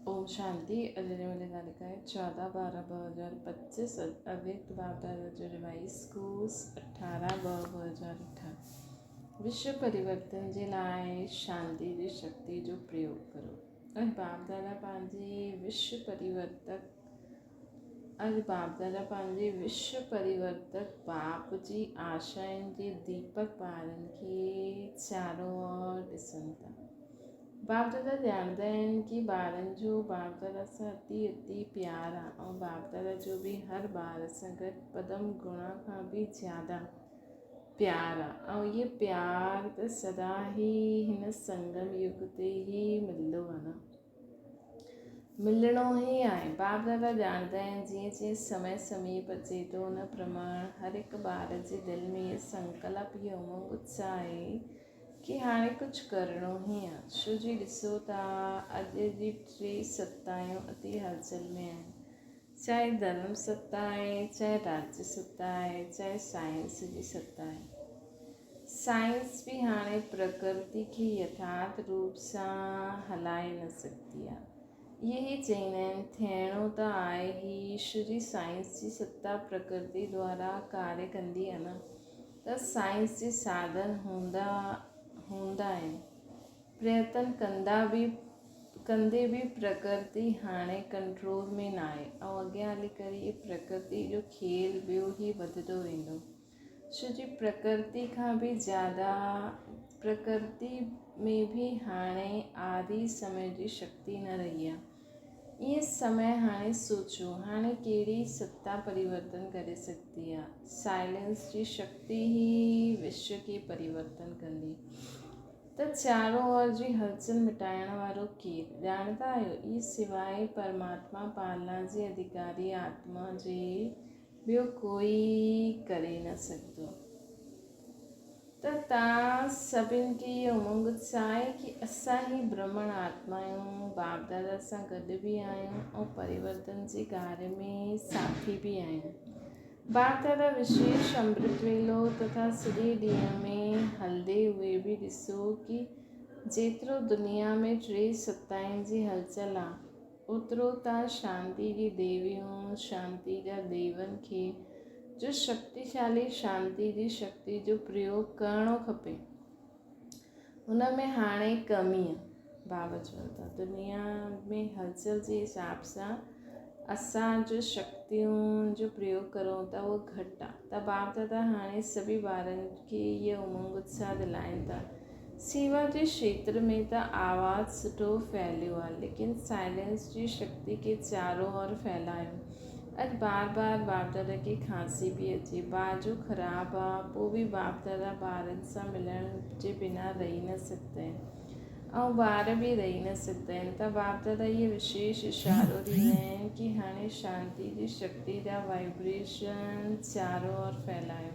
ओम शांति। अजय वाले तालिका है 14/12/2025। अव्यक्त बाबदादा जो रिवाइज कोर्स 18/2018। विश्व परिवर्तन जे लाइ शांति जी शक्ति जो प्रयोग करो। अॼु बाबदादा पंहिंजे विश्व परिवर्तक बाप जी आशाउनि जे दीपक ॿारनि खे चारों ओर ॾिसनि था। बाप दादा ॼाणंदा आहिनि कि ॿारनि जो बाप दादा सां अति प्यार आहे ऐं बाप दादा जो बि हर ॿार सां गॾु पदम गुणा खां बि ज़्यादा प्यार आहे ऐं इहे प्यार त सदा ई हिन संगम युग ते ई मिलंदो आहे न, मिलणो ई आहे। बाप दादा ॼाणंदा आहिनि जीअं जीअं समय समीप अचे थो उन प्रमाण हर हिकु ॿार जे दिलि में इहो संकल्प इहो उमंग उत्साह आहे कि हाणे कुझु करिणो ई आहे। छो जी ॾिसो था अॼु जी 3 सत्तायूं अति हलचल में आहिनि, चाहे धर्म सत्ता आहे, चाहे राज्य सत्ता आहे, चाहे साइंस जी सत्ता आहे। साइंस बि हाणे प्रकृति खे यथार्थ रूप सां हलाए न सघंदी आहे। इहे ई चवंदा आहिनि थियणो त आहे ई। छो जी साइंस जी सत्ता प्रकृति द्वारा कार्य कंदी आहे न, त साइंस जे साधन हूंदा आहिनि। प्रयत्न कंदे बि प्रकृति हाणे कंट्रोल में न आहे ऐं अॻियां हली करे इहे प्रकृति जो खेल ॿियो ई वधंदो वेंदो। छो जी प्रकृति खां बि ज़्यादा प्रकृति में बि हाणे आदि समय जी शक्ति न रही आहे। इहे समय हाणे सोचो हाणे कहिड़ी सत्ता परिवर्तन करे सघंदी आहे। साइलेंस जी शक्ति ई विश्व खे परिवर्तन कंदी। त चारों ओर जी हलचल मिटाइण वारो केरु ॼाणंदा आहियो? ई सिवाइ परमात्मा पालना जे अधिकारी आत्मा जे ॿियो कोई करे न सघंदो। त तव्हां सभिनि खे इहो उमंग उत्साह आहे कि असां ई ब्रह्मण आत्मा आहियूं, बाप दादा सां गॾु बि आहियूं ऐं परिवर्तन जे कार्य में साथी बि आहियूं। बाप दादा विशेष अमृत वेलो तथा सॼे ॾींहं में हलंदे हुए बि ॾिसो कि जेतिरो दुनिया में 3 सत्ताउनि जी हलचल आहे ओतिरो तव्हां शांति जी देवियूं, शांति जा देवनि खे जो शक्तिशाली शांति जी शक्ति जो प्रयोग करणो खपे। हुन में हाणे कमी आहे। बाबा चवनि था दुनिया में हलचल जे हिसाब सां असां जो शक्तियुनि जो प्रयोग करूं था उहो घटि आहे। त बाप दादा हाणे सभी ॿारनि खे इहो उमंग उत्साह दिलाइनि था। सेवा जे क्षेत्र में त आवाज़ सुठो फैलियो आहे, लेकिन साइलेंस जी शक्ति खे चारों ओर फैलायो। अॼु बार बाप दादा खे खांसी बि अचे, बाजू ख़राबु आहे, पोइ बि बाप दादा ॿारनि सां मिलण जे बिना रही न सघंदा आहिनि ऐं ॿार बि रही न सघंदा आहिनि। त बाप दादा इहे विशेष इशारो ॾींदा आहिनि कि हाणे शांति जी शक्ति जा वाइब्रेशन चारों ओर फैलायो।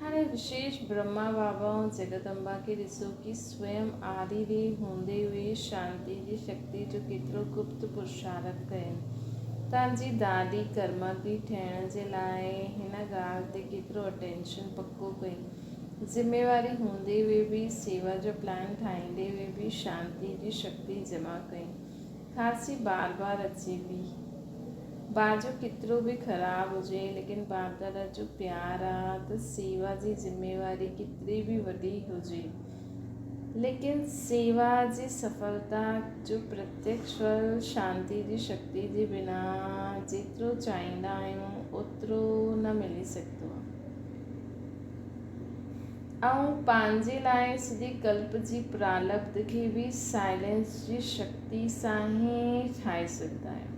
हाणे विशेष ब्रह्मा बाबा ऐं जगदम्बा खे ॾिसो कि स्वयं आदि देव हूंदे हुए शांति जी शक्ति जो केतिरो गुप्त पुरुषार्थ कयनि। तव्हांजी दादी कर्मवती थियण जे लाइ हिन ॻाल्हि ते केतिरो अटेंशन पको कई। ज़िम्मेवारी हूंदे हुए बि सेवा जो प्लान ठाहींदे हुए बि शांति जी शक्ति जमा कई। खांसी बार अचे बि, बाजू केतिरो बि ख़राबु हुजे, लेकिन बाप दादा जो प्यार आहे त सेवा जी ज़िम्मेवारी केतिरी बि वॾी हुजे, लेकिन सेवा जी सफलता जो प्रत्यक्ष फल शांति जी शक्ति जे बिना जेतिरो चाहींदा आहियूं ओतिरो न मिली सघंदो आहे। ऐं पंहिंजे लाइ सॼे कल्प जी प्रारब्ध खे बि साइलेंस जी शक्ति सां ई ठाहे सघंदा आहियूं।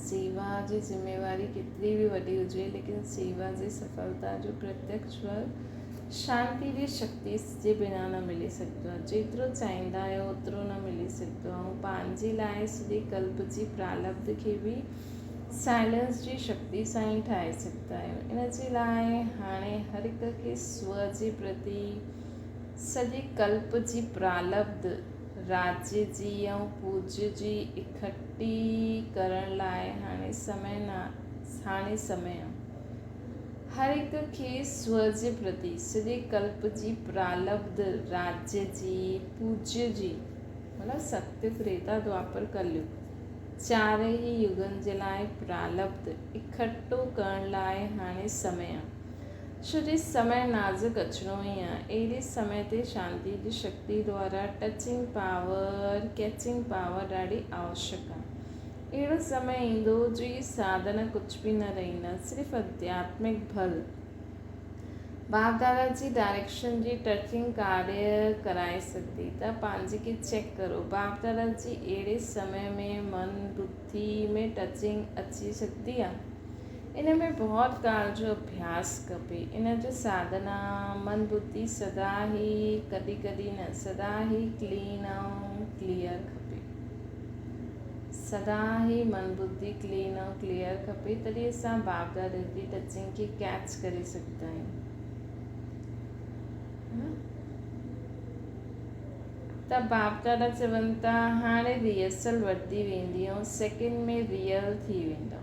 सेवा जी ज़िम्मेवारी केतिरी बि वॾी हुजे, लेकिन सेवा जी सफलता जो प्रत्यक्ष फल शांति जी शक्ति जे बिना न मिली सघंदो आहे। जेतिरो चाहींदा आहियो ओतिरो न मिली सघंदो आहे। ऐं पंहिंजे लाइ सॼे कल्प जी प्रारब्ध खे बि साइलेंस जी शक्ति सां ई ठाहे सघंदा आहियूं। इन जे लाइ हाणे हर हिक खे स्व जे प्रति सॼे कल्प जी प्रारब्ध राज्य जी ऐं पूज्य जी इकट्ठी करण लाइ हाणे समय आहे। हर हिक खे स्व जे प्रति सॼे कल्प जी प्रारब्ध राज्य जी पूज्य जी मतिलबु सत्य त्रेता द्वापर कलयुग चारई युगनि जे लाइ प्रालब्ध इकठो करण लाइ हाणे समय आहे। छो जो समय नाज़ुक अचिणो ई आहे। अहिड़े समय ते शांति जी शक्ति द्वारा टचिंग पावर कैचिंग पावर ॾाढी आवश्यक आहे। अहिड़ो समय ईंदो जो इहे साधन कुझु बि न रहंदा, सिर्फ़ु आध्यात्मिक बल बाप दादा जी डायरेक्शन जी टचिंग कार्य कराए सघंदी। त पंहिंजे खे चेक करो, बाप दादा जी अहिड़े समय में मन बुद्धि में टचिंग अची सघंदी आहे। इन में बहुत काल जो अभ्यास खपे। इन जो साधना मन बुद्धि सदा ई कॾहिं कॾहिं न सदा ई क्लीन ऐं क्लियर खपे। सदा ई मन बुद्धि क्लीन ऐं क्लियर खपे, तॾहिं असां बाप दादा जी टचिंग खे कैच करे सघंदा आहियूं। त बाप दादा चवनि था हाणे रिहर्सल वधंदी वेंदी ऐं सेकेंड में रियल थी वेंदा।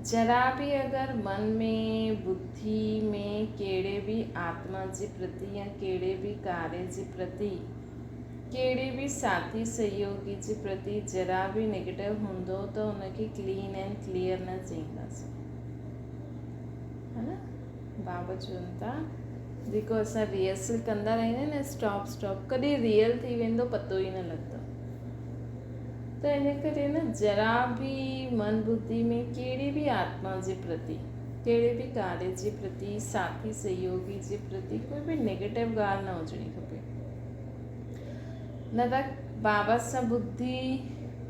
जरा बि अगरि मन में बुद्धि में कहिड़े बि आत्मा जे प्रति या कहिड़े बि कार्य जे प्रति कहिड़े बि साथी सहयोगी जे प्रति जरा बि नेगेटिव हूंदो त उनखे क्लीन एंड क्लियर न चईंदासीं, है न। बाबा चवनि था जेको असां रिहर्सल कंदा रहंदा आहियूं न स्टॉप कॾहिं रियल थी वेंदो पतो ई न लॻंदो। त इन करे न जरा बि मन बुद्धि में कहिड़ी बि आत्मा जे प्रति कहिड़े बि कार्य जे प्रति साथी सहयोगी जे प्रति कोई बि नेगेटिव ॻाल्हि न हुजणी खपे। न त बाबा सां बुद्धि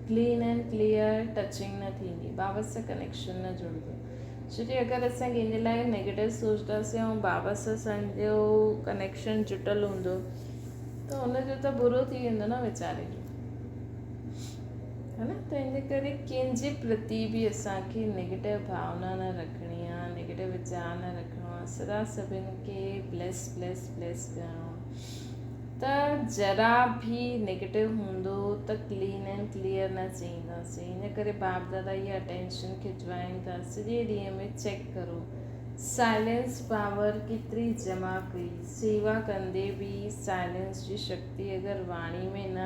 क्लीन एंड क्लियर टचिंग न थींदी, बाबा सां कनेक्शन न जुड़ंदो। छो कि अगरि असां कंहिंजे लाइ नेगेटिव सोचंदासीं ऐं बाबा सां असांजो कनेक्शन जुटियलु हूंदो त हुनजो त बुरो थी वेंदो न वीचारे जो, है न। त इन करे कंहिंजे प्रति बि असांखे नेगेटिव भावना न रखणी आहे, नेगेटिव वीचार न रखिणो आहे, सदा सभिनि खे ब्लेस करिणो। त जरा बि नेगेटिव हूंदो त क्लीन एंड क्लियर न चईंदासीं। इन करे बाप दादा इहा अटेंशन खिचवाइनि था सॼे ॾींहं में चेक करो साइलेंस पावर केतिरी जमा कई। सेवा कंदे बि साइलेंस जी शक्ति अगरि वाणी में न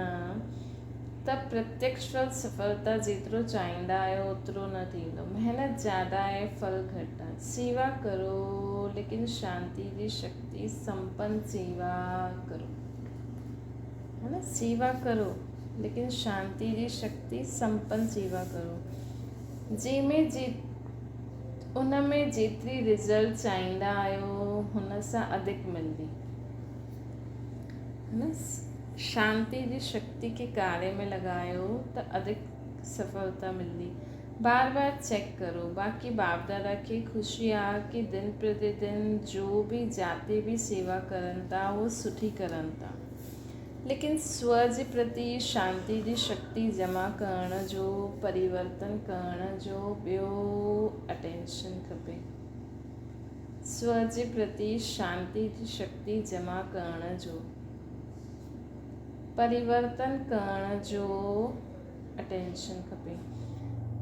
त प्रत्यक्ष फल सफलता जेतिरो चाहींदा आहियो ओतिरो न थींदो। महिनत ज़्यादा आहे फल घटि आहे। सेवा करो लेकिन शांति जी शक्ति संपन्न सेवा करो, है ना। सेवा करो लेकिन शांति जी शक्ति संपन्न सेवा करो जंहिंमें उन में जेतिरी रिज़ल्ट चाहींदा आहियो हुन सां अधिक मिलंदी, है न। शांति जी शक्ति के कार्य में लगायो त अधिक सफलता मिलंदी। बार बार चेक करो। बाक़ी बाप दादा खे ख़ुशी आहे कि दिन प्रतिदिन जो बि जाते बि सेवा करनि था उहो सुठी करनि था, लेकिन स्व जे प्रति शांति जी शक्ति जमा करण जो परिवर्तन करण जो ॿियो अटेंशन खपे। स्व जे प्रति शांति जी शक्ति जमा करण जो परिवर्तन करण जो अटेंशन खपे।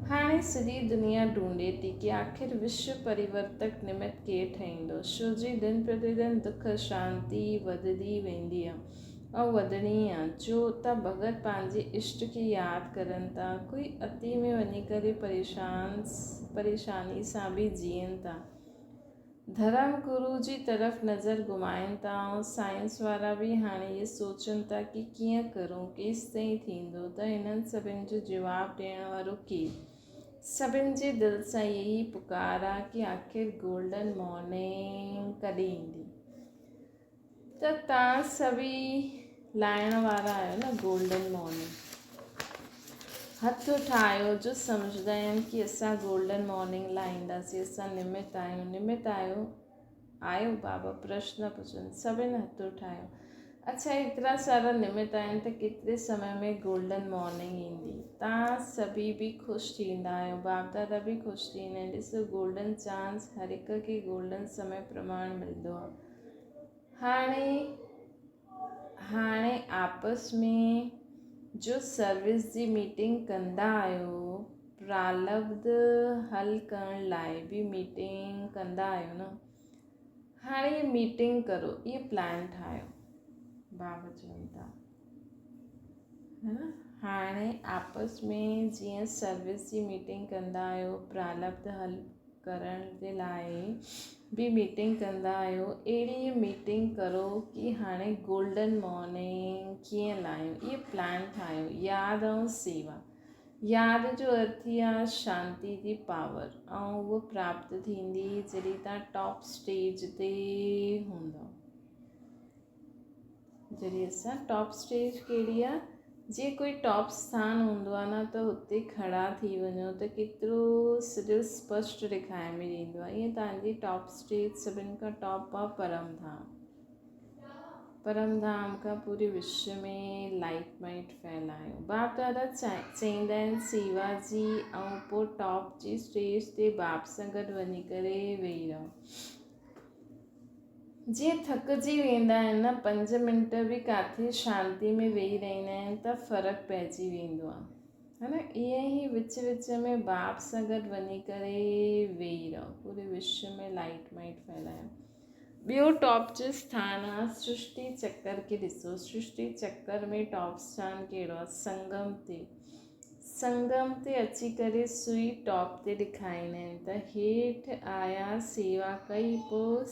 हाणे सॼी दुनिया ढूंढे थी कि आख़िर विश्व परिवर्तक निमित्त केरु ठहींदो, छो जो दिन प्रतिदिन दुख शांति वधंदी वेंदी आहे ऐं वधणी आहे। जो त भगत पंहिंजे इष्ट खे यादि करनि था, कोई अति में वञी करे परेशानी सां बि जीअनि था, धर्म गुरू जी तरफ़ नज़र घुमाइनि था ऐं साइंस वारा बि हाणे इहे सोचनि था कि कीअं करूं, केसि ताईं थींदो। त हिननि सभिनि जो जवाबु ॾियण वारो केरु? सभिनि जे दिलि सां यही पुकार आहे कि आख़िर गोल्डन मॉर्निंग कॾहिं ईंदी। त तव्हां सभी लाइण वारा आहियो न गोल्डन मॉर्निंग। हथ उठायो जो सम्झंदा आहिनि कि असां गोल्डन मॉर्निंग लाहींदासीं, असां निमित आहियूं। निमित आहियो बाबा प्रश्न पुछनि, सभिनि हथ उठायो। अच्छा एतिरा सारा निमित आहिनि त केतिरे समय में गोल्डन मॉर्निंग ईंदी? तव्हां सभी बि ख़ुशि थींदा आहियो, बाप दादा बि ख़ुशि थींदा आहिनि। ॾिसो गोल्डन चांस हर हिक खे गोल्डन समय प्रमाण मिलंदो आहे। हाणे आपस में जो सर्विस जी मीटिंग कंदा आहियो, प्रालब्ध हल करण लाइ बि मीटिंग कंदा आहियो न। हाणे ये मीटिंग करो, ये प्लान ठाहियो। बाबा चवनि था है न। हाणे आपस में जीअं सर्विस जी मीटिंग कंदा आहियो, प्रारब्ध हल करण जे लाइ बि मीटिंग कंदा आहियो, अहिड़ी मीटिंग करो कि हाणे गोल्डन मॉर्निंग कीअं लाहियूं, इहे प्लान ठाहियो। यादि ऐं सेवा। यादि जो अर्थ ई आहे शांति जी पावर, ऐं उहो प्राप्त थींदी जॾहिं तव्हां टॉप स्टेज ते हूंदव। जॾहिं असां टॉप स्टेज कहिड़ी आहे, जीअं कोई टॉप स्थान हूंदो आहे न, त हुते खड़ा थी वञो त केतिरो सॼो स्पष्ट ॾेखारे में ईंदो आहे। ईअं तव्हांजी टॉप स्टेज सभिनि खां टॉप आहे परमधाम। परमधाम खां पूरे विश्व में लाइट माइट फैलायो। बाप दादा चईंदा आहिनि सेवा जी, ऐं पोइ टॉप जी स्टेज ते बाप सां गॾु वञी करे वेही रहो। जीअं थकिजी वेंदा आहिनि न, 5 मिंट बि किथे शांती में वेही रहंदा आहिनि त फ़र्क़ु पइजी वेंदो आहे, है न। ईअं ई विच विच में बाप सां गॾु वञी करे वेही रहो। पूरे विश्व में लाइट माइट फैलायो। ॿियो टॉप जो स्थान आहे सृष्टि चक्कर खे ॾिसो। सृष्टि चक्कर में टॉप स्थान कहिड़ो आहे? संगम ते। संगम ते अची करे सुई टॉप ते ॾेखारींदा आहिनि त हेठि आया, सेवा कई, पोइ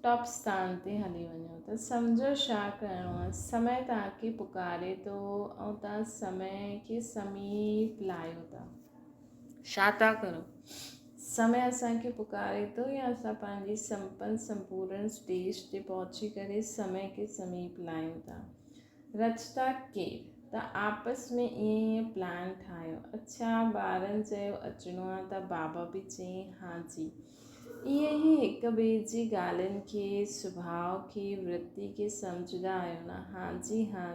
टॉप स्थान ते हली वञो। त सम्झो छा करिणो आहे। समय तव्हांखे पुकारे थो ऐं तव्हां समय खे समीप लाहियो था। छा था करो? समय असांखे पुकारे थो या असां पंहिंजी संपूर्ण स्टेज ते पहुची करे समय खे समीप लाहियूं था। रचता केरु? त आपस में ईअं प्लान ठाहियो। अच्छा, ॿारनि चयो अचिणो आहे त बाबा बि चयईं हा जी। ईअं ई हिक ॿिए जी ॻाल्हियुनि खे, सुभाउ खे, वृत्ति खे सम्झंदा आहियो न। हा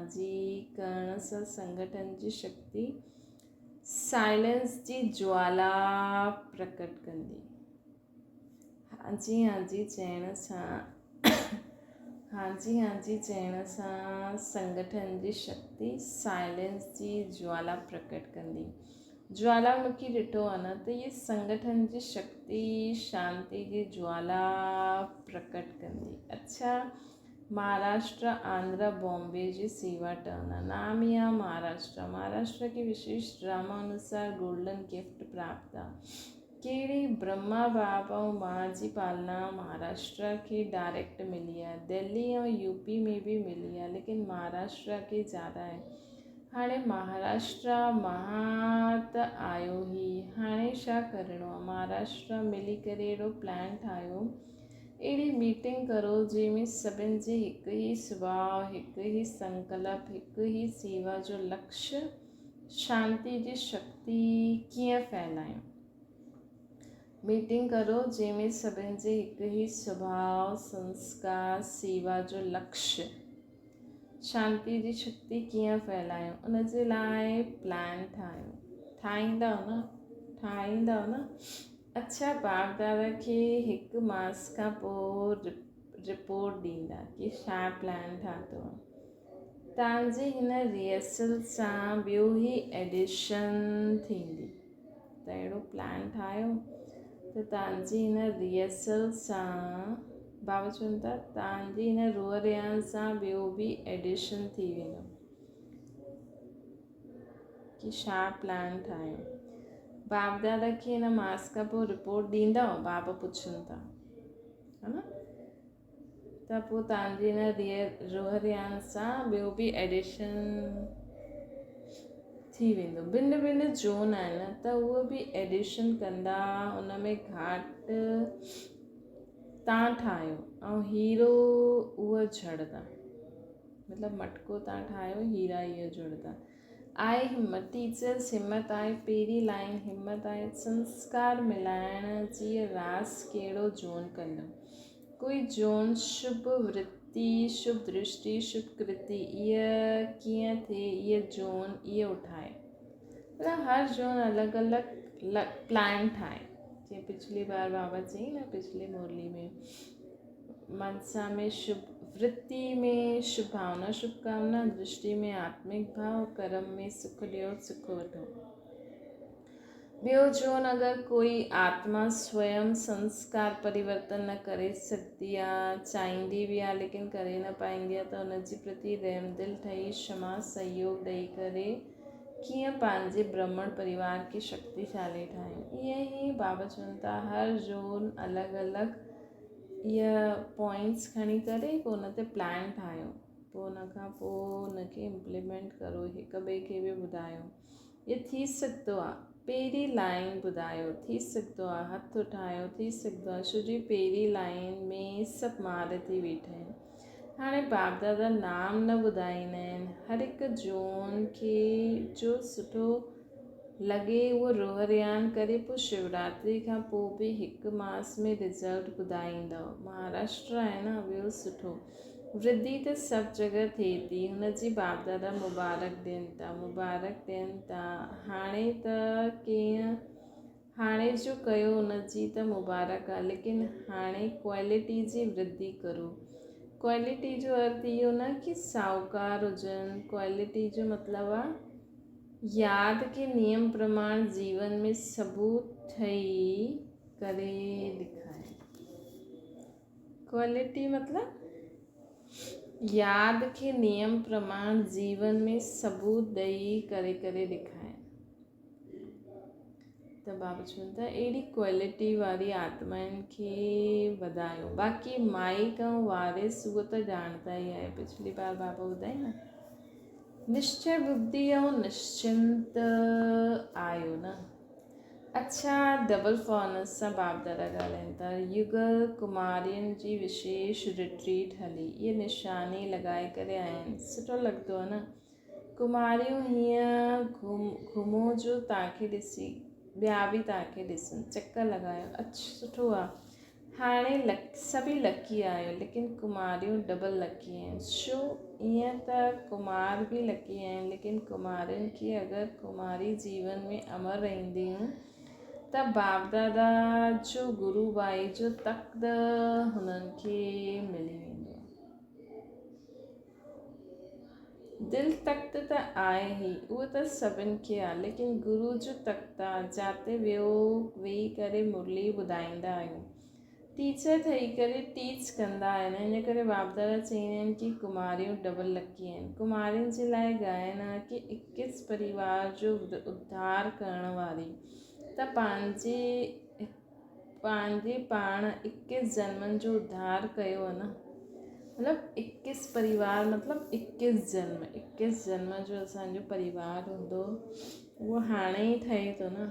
जी करण सां संगठन जी शक्ति साइलेंस जी ज्वाला प्रकट कंदी। हा जी चइण सां संगठन जी शक्ति साइलेंस जी ज्वाला प्रकट कंदी। ज्वालामुखी ॾिठो आहे न, त इहे संगठन जी शक्ति शांति जी ज्वाला प्रकट कंदी। अच्छा, महाराष्ट्र, आंध्र, बॉम्बे जी सेवा टर्न आहे। नाम ई आहे महाराष्ट्र के विशेष ड्रामा अनुसार गोल्डन गिफ्ट प्राप्त आहे। कहिड़ी? ब्रह्मा बाप ऐं मां जी पालना महाराष्ट्र खे डायरेक्ट मिली आहे। दिल्ली ऐं यूपी में बि मिली आहे, लेकिन महाराष्ट्र खे ज़्यादा आहे। हाणे महाराष्ट्र महा त आयो ई, हाणे छा करिणो आहे? महाराष्ट्र मिली करे अहिड़ो प्लान ठाहियो, अहिड़ी मीटिंग करो जंहिंमें सभिनि जे हिकु ई सुभाउ, हिकु ई संकल्प, हिकु ई सेवा जो लक्ष्य, शांति जी शक्ति कीअं फैलायूं। मीटिंग करो जंहिंमें सभिनि जे हिकु ई सुभाउ, संस्कार, सेवा जो लक्ष्य, शांति जी शक्ति कीअं फैलायूं। उन जे लाइ प्लान ठाहींदव न। अच्छा, बाप दादा खे हिकु मास खां पोइ रिपोर्ट ॾींदा कि छा प्लान ठातो आहे। तव्हांजी हिन रिहर्सल सां ॿियो ई एडिशन थींदी। त अहिड़ो प्लान ठाहियो त तव्हांजी हिन रिहर्सल सां, बाबा चवनि था, तव्हांजी हिन रोह रियान सां ॿियो बि एडिशन थी वेंदो। कि छा प्लान ठाहियो। बाप दादा खे हिन मास खां पोइ रिपोर्ट ॾींदव, बाबा पुछनि था, है न। त पोइ तव्हांजी हिन रोह रियान सां ॿियो बि एडिशन थी वेंदो। भिन्न भिन्न जोन आहिनि त उहो बि एडिशन कंदा। उन में घाट तव्हां ठाहियो ऐं हीरो उहा जड़ंदा। मतिलबु मटको तव्हां ठाहियो, हीरा इहा जुड़ंदा। आहे हिम्मत, टीचर्स हिम्मत आहे। पहिरीं लाइन हिम्मत आहे। संस्कार मिलाइण जी रास कहिड़ो जोन कंदो? कोई जोन शुभ वृत्ति, शुभ दृष्टि, शुभ कृति, इहा कीअं थिए, इहा जोन इहा उठाए। मतलब हर जोन अलॻि अलॻि प्लान ठाहे। जीअं पिछली बार बाबा चई न, पिछली मुरली में, मनसा में शुभ, वृत्ति में शुभ भावना, शुभकामना, दृष्टि में आत्मिक भाव, कर्म में सुख ॾियो, सुख वठो। ॿियो जोन अगरि कोई आत्मा स्वयं संस्कार परिवर्तन न करे सघंदी आहे, चाहींदी बि आहे लेकिन करे न पाईंदी आहे, त उनजे प्रति रहमदिल ठही क्षमा सहयोग ॾेई करे कीअं पंहिंजे ब्राह्मण परिवार खे शक्तिशाली ठाहियूं। ईअं ई बाबा चवनि था हर जोन अलॻि अलॻि इहा पॉइंट्स खणी करे पोइ उन ते प्लान ठाहियो, पोइ उन खां पोइ उनखे इम्प्लीमेंट करो, हिक ॿिए खे बि ॿुधायो। इहो थी सघंदो आहे, पहिरीं लाइन ॿुधायो, थी सघंदो आहे हथु उठायो, थी सघंदो आहे छो जो पहिरीं लाइन में सभु मार थी वेठा आहिनि। हाणे बाप दादा नाम न ॿुधाईंदा आहिनि, हर हिकु जोन खे जो सुठो लॻे उहो रोहरियान करे पोइ शिवरात्रि खां पोइ बि हिकु मास में रिज़ल्ट ॿुधाईंदव। महाराष्ट्र आहे न, ॿियो सुठो वृद्धि त सभु जॻह थिए थी, हुनजी बाप दादा मुबारक ॾियनि था। हाणे त कीअं हाणे जो कयो हुनजी त मुबारक आहे, लेकिन हाणे क्वालिटी जी वृद्धि करो। क्वालिटी जो अर्थ इहो न कि साहूकार हुजनि, क्वालिटी जो मतिलबु आहे यादि के नियम प्रमाण जीवन में सबूत ठही करे ॾेखारे। क्वालिटी मतिलबु यादि खे नियम प्रमाण जीवन में सबूत ॾेई करे ॾेखारे। त बाबा चवनि था अहिड़ी क्वालिटी वारी आत्माउनि खे वधायो। बाक़ी माइक ऐं वारिस उहो त ॼाणंदा ई आहे, पिछली बार बाबा ॿुधाई न, निश्चय बुद्धि ऐं निश्चिंत आयो न। अच्छा, डबल फॉर्नस सां बाप दादा ॻाल्हाइनि था। युगल कुमारियुनि जी विशेष रिट्रीट हली, इहे निशानी लॻाए करे आया आहिनि, सुठो लॻंदो आहे न। कुमारियूं हीअं घुमो जो तव्हांखे ॾिसी ॿिया बि तव्हांखे ॾिसनि, चकर लॻायो, अच्छा सुठो आहे। हाणे सभई लकी आहियो, लेकिन कुमारियूं डबल लकी आहिनि। छो ईअं त कुमार बि लकी आहिनि, लेकिन कुमारियुनि खे अगरि कुमारी जीवन में अमर रहंदियूं त बाप दादा जो गुरू भाई जो तख़्त हुननि खे मिली वेंदो। दिलि तख़्त त आहे ई, उहो त सभिनि खे आहे, लेकिन गुरू जो तख़्त आहे जिते वेही करे मुरली ॿुधाईंदा आहियूं, टीचर ठही करे टीच कंदा आहिनि। इन करे बाप दादा चवंदा आहिनि कि कुमारियूं डबल लकी आहिनि। कुमारियुनि जे लाइ ॻाइण आहे कि 21 परिवार जो उद्धार करण वारी, त पंहिंजे पाण 21 जन्मनि जो उद्धार कयो आहे न। मतिलबु 21 परिवार मतिलबु 21 जन्म जो असांजो परिवार हूंदो, उहो हाणे ई ठहे थो न।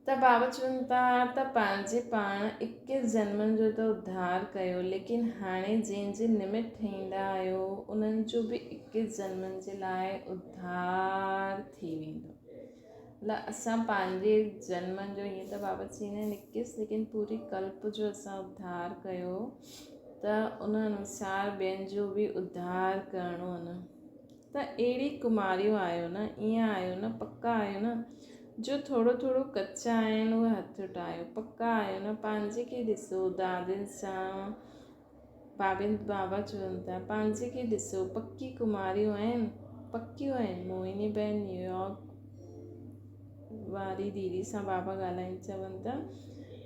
त बाबा चवनि था त पंहिंजे पाण 21 जन्मनि जो त उद्धार कयो, लेकिन हाणे जंहिंजे निमित ठहींदा आहियो उन्हनि जो बि 21 जन्मनि जे लाइ उद्धार थी वेंदो। मतिलबु असां पंहिंजे जन्मनि जो ईअं त बाबा चवंदा आहिनि 21, लेकिन पूरी कल्प जो असां उद्धार कयो त उन अनुसार ॿियनि जो बि उद्धार करिणो आहे न। त अहिड़ी कुमारियूं आहियो न, ईअं आहियो न, पक्का आहियो न। जो थोरो थोरो कचा आहिनि उहे हथु उठायो, पक्का आहियो न। पंहिंजे खे ॾिसो दादियुनि सां, बाबा चवनि था पंहिंजे खे ॾिसो, पक्की कुमारियूं आहिनि, पकियूं आहिनि। मोहिनी बहन न्यूयॉर्क वारी दीदी सां बाबा ॻाल्हाइनि चवनि था,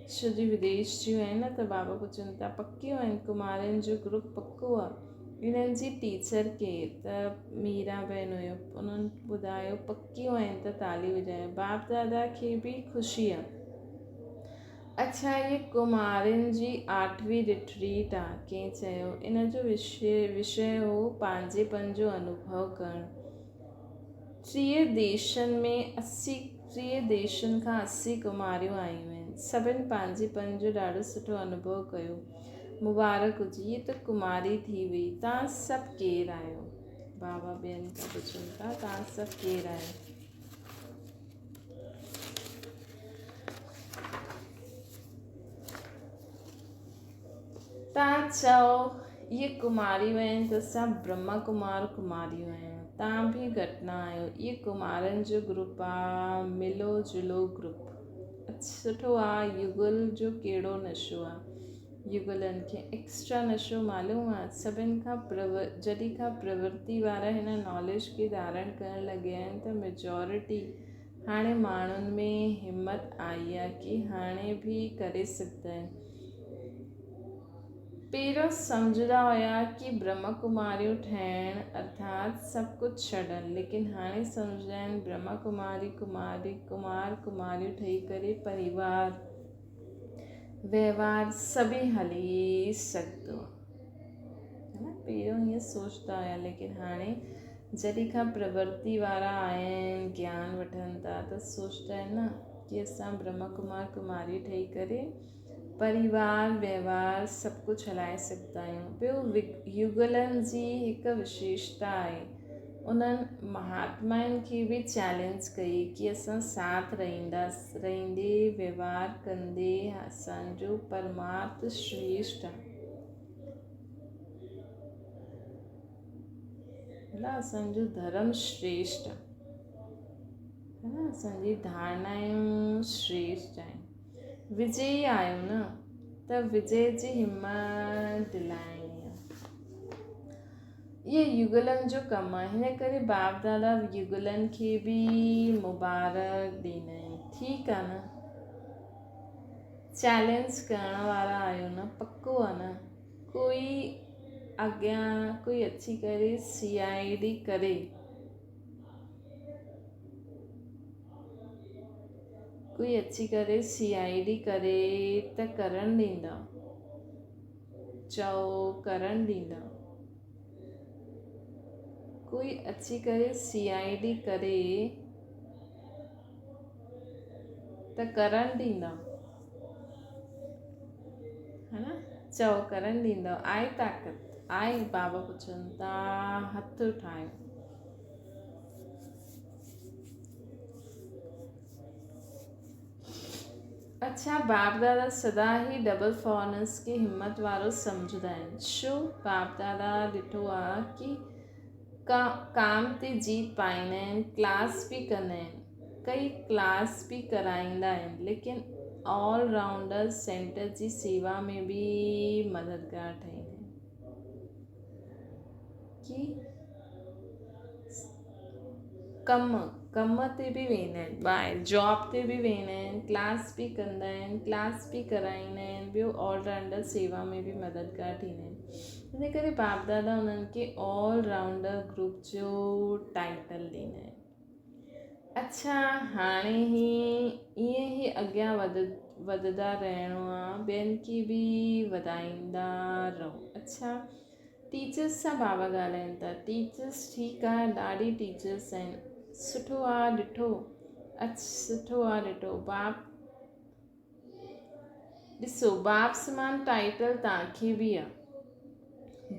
छो जो विदेश जूं आहिनि न, त बाबा पुछनि था पकियूं आहिनि, कुमारियुनि जो ग्रुप पको आहे। इन्हनि जी टीचर केरु, त मीरा बहन हुयो, उन्हनि ॿुधायो पकियूं आहिनि, त ताली वॼायो। बाप दादा खे बि ख़ुशी आहे। अच्छा, ये कुमारियुनि जी 8वीं रिट्रीट आहे। कंहिं चयो इन जो विषय हो पंहिंजेपन जो अनुभव करणु। 30 देशनि खां 80 कुमारियूं आयूं आहिनि, सभिनि पंहिंजेपन जो ॾाढो सुठो अनुभव कयो। मुबारक हुजे, ये त कुमारी थी वई। तव्हां सभु केरु आहियो? बाबा ॿियनि खां पुछनि था तव्हां सभु केरु आहियो? तव्हां चओ इहे कुमारियूं आहिनि त असां ब्रह्मा कुमारियूं आहियूं। तव्हां बि घटि न आहियो, इहे कुमारनि जो ग्रुप आहे, मिलो जुलो ग्रुप। सुठो आहे। युगल जो कहिड़ो नशो आहे? युगलनि खे एक्स्ट्रा नशो मालूम आहे। सभिनि खां जॾहिं खां प्रवृत्ति वारा हिन नॉलेज खे धारण करणु लॻिया आहिनि त मेजॉरिटी हाणे माण्हुनि में हिमत आई आहे कि हाणे बि करे सघंदा आहिनि। पहिरियों सम्झंदा हुया कि ब्रह्म कुमारियूं ठहिण अर्थात सभु कुझु छॾनि, लेकिन हाणे सम्झंदा आहिनि ब्रह्म कुमार कुमारियूं ठही करे परिवार व्यवहार सभी हली सघंदो है न। पहिरियों हीअं सोचता हुया, लेकिन हाणे जॾहिं खां प्रवृत्ति वारा आया आहिनि, ज्ञान वठनि था, त सोचता आहिनि न कि असां ब्रह्म कुमारी ठही करे परिवार व्यवहार सभु कुझु हलाए सघंदा आहियूं। ॿियो युगलनि जी हिकु विशेषता आहे, उन्हनि महात्माउनि खे बि चैलेंज कई कि असां साथ रहंदे व्यवहार कंदे असांजो परमार्थ श्रेष्ठ आहे, असांजो धर्म श्रेष्ठ आहे न, असांजी धारणायूं श्रेष्ठ आहिनि। विजय आयो न, त विजय जी हिम्मत दिलाइणी आहे। इहे युगलनि जो कमु आहे, हिन करे बाप दादा युगलनि खे बि मुबारक ॾींदा आहिनि। ठीकु आहे न, चैलेंज करण वारा आहियो न, पको आहे न। कोई अॻियां कोई अची करे CID करे, कोई अची करे CID करे त करण ॾींदा, चओ करण ॾींदा। कोई अची करे CID करे त करण ॾींदा, है न, चओ करण ॾींदा। आहे ताक़त आहे, बाबा पुछनि था हथ उठायो। अच्छा, बाप दादा सदा ही डबल फॉर्नेस खे हिम्मत वारो सम्झंदा आहिनि। छो? बाप दादा ॾिठो आहे कि काम ते जीत पाईंदा आहिनि, क्लास बि कंदा आहिनि, कई क्लास बि कराईंदा आहिनि, लेकिन ऑलराउंडर सेंटर जी सेवा में बि मददगार ठहींदा आहिनि कि कम ते बि वेंदा आहिनि, ॿाहिरि जॉब ते बि वेंदा आहिनि, क्लास बि कंदा आहिनि, क्लास बि कराईंदा आहिनि, ॿियो ऑलराउंडर सेवा में बि मददगार थींदा आहिनि। इन करे बाप दादा उन्हनि खे ऑलराउंडर ग्रुप जो टाइटल ॾींदा आहिनि। अच्छा, हाणे ईअं ई अॻियां वधंदा रहणो आहे, ॿियनि खे बि वधाईंदा रहो। अच्छा, टीचर्स सां बाबा ॻाल्हाइनि था। टीचर्स ठीकु आहे, ॾाढी टीचर्स आहिनि, सुठो आहे ॾिठो। सुठो आहे ॾिठो। ॾिसो, बाप समान टाइटल तव्हांखे बि आहे।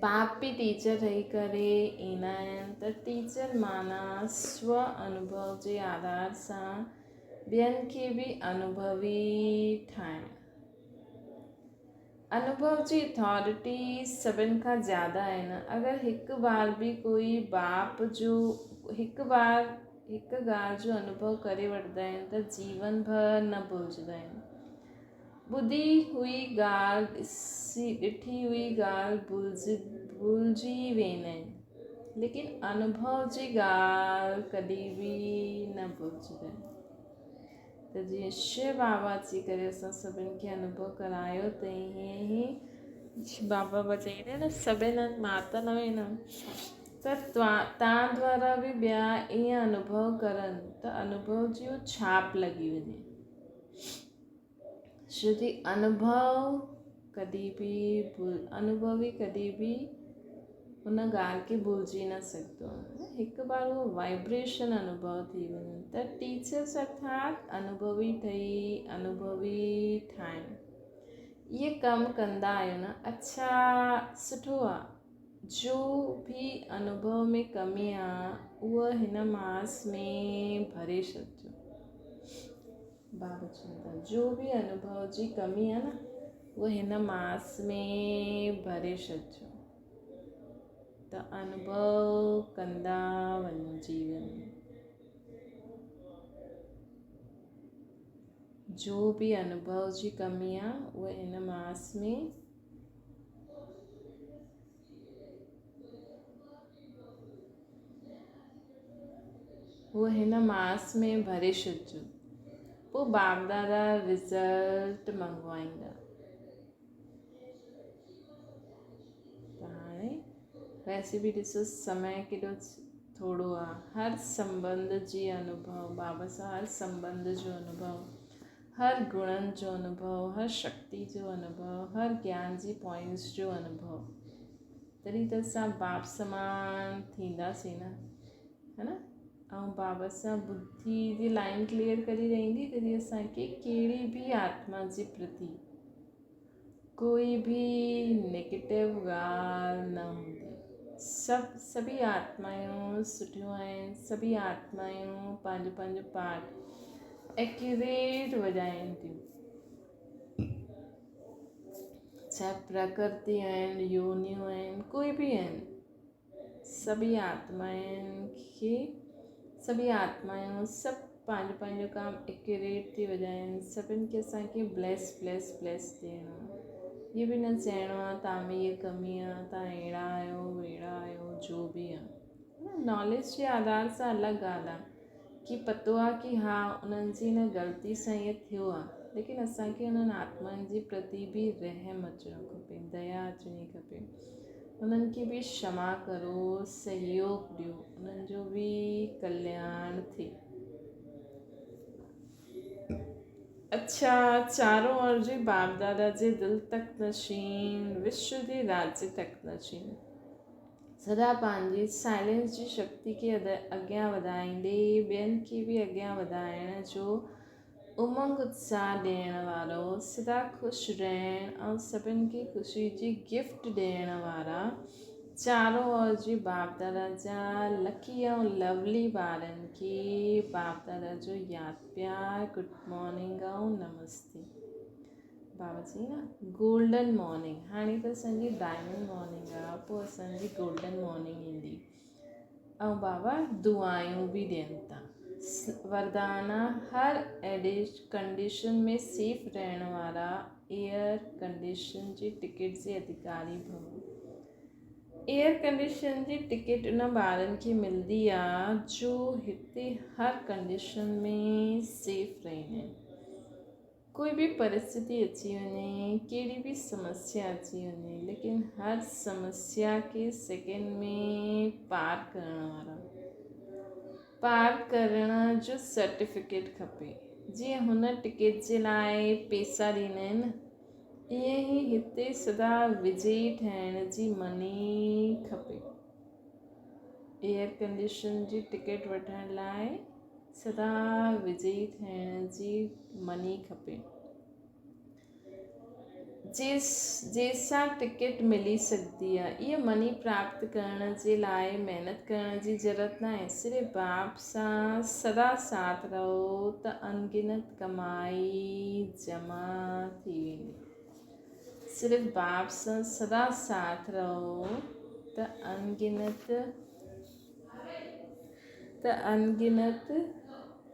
बाप बि टीचर ठही करे ईंदा आहिनि, त टीचर माना स्व अनुभव जे आधार सां ॿियनि खे बि अनुभवी ठाहिण। अनुभव जी अथॉरिटी सभिनि खां ज़्यादा आहे न। अगरि हिकु बार बि कोई बाप जो हिकु ॻाल्हि जो अनुभव करे वठंदा आहिनि त जीवन भर न भुलिजंदा आहिनि। ॿुधी हुई ॻाल्हि, ॾिठी हुई ॻाल्हि भुलिजी वेंदा आहिनि, लेकिन अनुभव जी ॻाल्हि कॾहिं बि न भुलिजंदा आहिनि। त जीअं शिव बाबा अची करे असां सभिनि खे अनुभव करायो, त हीअं ई बाबा बचाईंदा न, सभिनि हंधि माता न वेंदमि, त तव्हां द्वारा बि ॿिया ईअं अनुभव करनि, त अनुभव जी उहा छाप लॻी वञे। श्रुति अनुभवी कॾहिं बि हुन ॻाल्हि खे भुलिजी न सघंदो आहे। हिकु बार उहो वाइब्रेशन अनुभव थी वञे, त टीचर्स अर्थात अनुभवी ठाहिनि। इहे कमु कंदा आहियो न। अच्छा, सुठो आहे। जो बि अनुभव में कमी आहे, उहा हिन मास में भरे छॾिजो। बाबा चवनि था, जो बि अनुभव जी कमी आहे न, उहा हिन मास में भरे छॾिजो, त अनुभव कंदा वञो जीवन में। जो बि अनुभव जी कमी आहे, उहा हिन मास में उहो हिन मास में भरे छॾिजो, पोइ बाप दादा रिज़ल्ट मंगवाईंदा। त हाणे वैसे बि ॾिसो समय केॾो थोरो आहे। हर संबंध जी अनुभव, बाबा सां हर संबंध जो अनुभव, हर गुणनि जो अनुभव, हर शक्ति जो अनुभव, हर ज्ञान जी पॉइंट्स जो अनुभव, तॾहिं त असां बाप समान थींदासीं न, है न। ऐं बाबा सां बुद्धि जी लाइन क्लियर करी रहंदी, तॾहिं असांखे कहिड़ी बि आत्मा जे प्रति कोई बि नेगेटिव ॻाल्हि न हूंदी। सभी आत्मायूं सुठियूं आहिनि, सभी आत्मायूं पंहिंजो पंहिंजो पार्ट एक्यूरेट वॼाइनि थियूं। चाहे प्रकृति आहिनि, योनियूं आहिनि, कोई बि आहिनि, सभी आत्मायूं सभु पंहिंजो पंहिंजो कमु एक्यूरेट थी वॼाइनि। सभिनि खे असांखे ब्लेस ॾियणो आहे। इहे बि न चइणो आहे तव्हां में इहा कमी आहे, तव्हां अहिड़ा आहियो अहिड़ा आहियो, जो बि आहे नॉलेज जे आधार सां अलॻि ॻाल्हि आहे कि पतो आहे कि हा उन्हनि जी हिन ग़लती सां ईअं थियो आहे, लेकिन असांखे उन्हनि आत्माउनि जे प्रति बि रहम अचणु खपे, दया अचणी खपे, उन्हनि खे बि क्षमा करो, सहयोग ॾियो, उन्हनि जो बि कल्याण थिए। अच्छा, चारों ओर जी बाप दादा जे दिल तक नशीन, विश्व जे राज्य तक नशीन, सदा पंहिंजी साइलेंस जी शक्ति खे अॻियां वधाईंदे ॿियनि खे बि अॻियां वधाइण जो उमंग उत्साह ॾियण वारो, सदा ख़ुशि रहण ऐं सभिनि खे ख़ुशी जी गिफ्ट ॾियण वारा चारों ओर जी बाप दादा जा लकी ऐं लवली ॿारनि खे बाप दादा जो यादि प्यार, गुड मॉर्निंग ऐं नमस्ते। बाबा जी न गोल्डन मॉर्निंग, हाणे त असांजी डायमंड मॉर्निंग आहे, पोइ असांजी गोल्डन मॉर्निंग ईंदी। ऐं बाबा दुआयूं बि ॾियनि था, वरदाना हर कंडीशन में सेफ रहण वारा एयर कंडीशन जी टिकट जे अधिकारी भव। एयर कंडीशन जी टिकट उन ॿारनि खे मिलंदी आहे जो हिते हर कंडीशन में सेफ रहंदा आहिनि। कोई भी परिस्थिति अची वञे, कहिड़ी भी समस्या अची वञे, लेकिन हर समस्या के सेकेंड में पार करण जो सर्टिफिकेट खपे। जीअं हुन टिकट जे लाइ पैसा ॾींदा आहिनि, ईअं ई हिते सदा विजयी ठहिण जी मनी खपे। एयर कंडीशन जी टिकट वठण लाइ सदा विजयी थियण जी मनी खपे। जंहिंसां टिकट मिली सघंदी आहे, इहा मनी प्राप्त करण जे लाइ महिनत करण जी ज़रूरत न आहे। सिर्फ़ु बाप सां सदा साथ रहो त अनगिनत कमाई जमा थी वेंदी। सिर्फ़ु बाप सां सदा साथ रहो त अनगिनत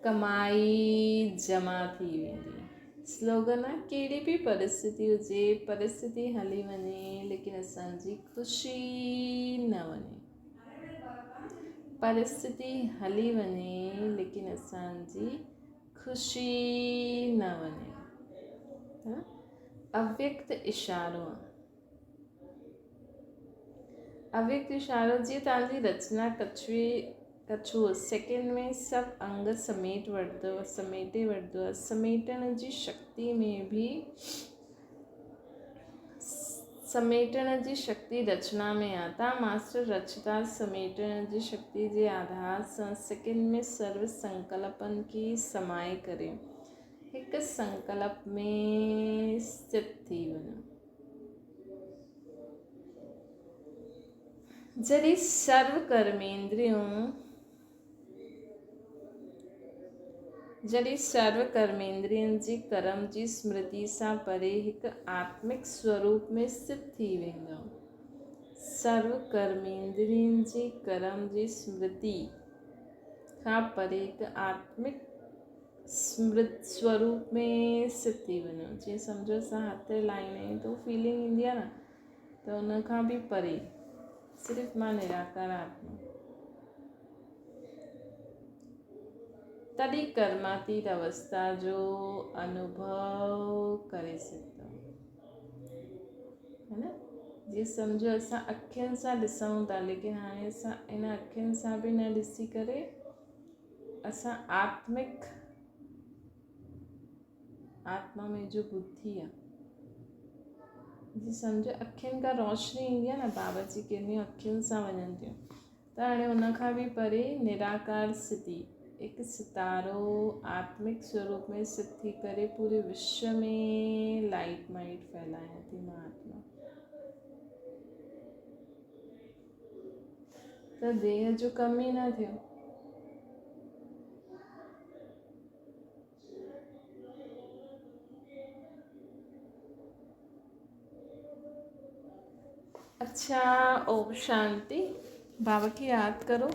कमाई जमा थी वेंदी। स्लोगन आहे, कहिड़ी बि परिस्थिति हुजे, परिस्थिति हली वञे लेकिन असांजी ख़ुशी न वञे। परिस्थिति हली वञे लेकिन असांजी ख़ुशी न वञे। अव्यक्त इशारो आहे। अव्यक्त इशारो जीअं तव्हांजी रचना कछुओ सेकेंड में सभु अंग समेटे वठंदो आहे। समेटण जी शक्ति में भी समेटण जी शक्ति रचना में आहे। तव्हां मास्टर रचता समेटण जी शक्ति जे आधार सां सेकेंड में सर्व संकल्पनि खे समाए करे हिकु संकल्प में स्थित थी वञो। जॾहिं सर्व कर्मेंद्रियनि जी कर्म जी स्मृति सां परे हिकु आत्मिक स्वरूप में स्थित थी वेंदो। सर्व कर्मेंद्रियनि जी कर्म जी स्मृति खां परे हिकु आत्मिक स्वरूप में स्थित थी वञो। जीअं सम्झो असां हथ लाहींदा आहियूं त फीलिंग ईंदी आहे न, त उन खां बि परे सिर्फ़ु मां निराकार आत्मा। तॾहिं कर्मातीत अवस्था जो अनुभव करे सघंदा, है न। जीअं सम्झो असां अखियुनि सां ॾिसूं था, लेकिन हाणे असां इन अखियुनि सां बि न ॾिसी करे असां आत्मा में जो बुद्धि आहे, जी सम्झो अखियुनि खां रोशनी ईंदी आहे न, बाबा जी कंहिंजूं अखियुनि सां वञनि थियूं, त हाणे उनखां बि परे निराकार स्थिति, हिकु सितारो आत्मिक स्वरूप में स्थित थी करे पूरे विश्व में लाइट माइट फैलाए थी मां आत्मा। त देह जो कम ई न थियो। अच्छा, ओम शांति। बाबा की याद करो।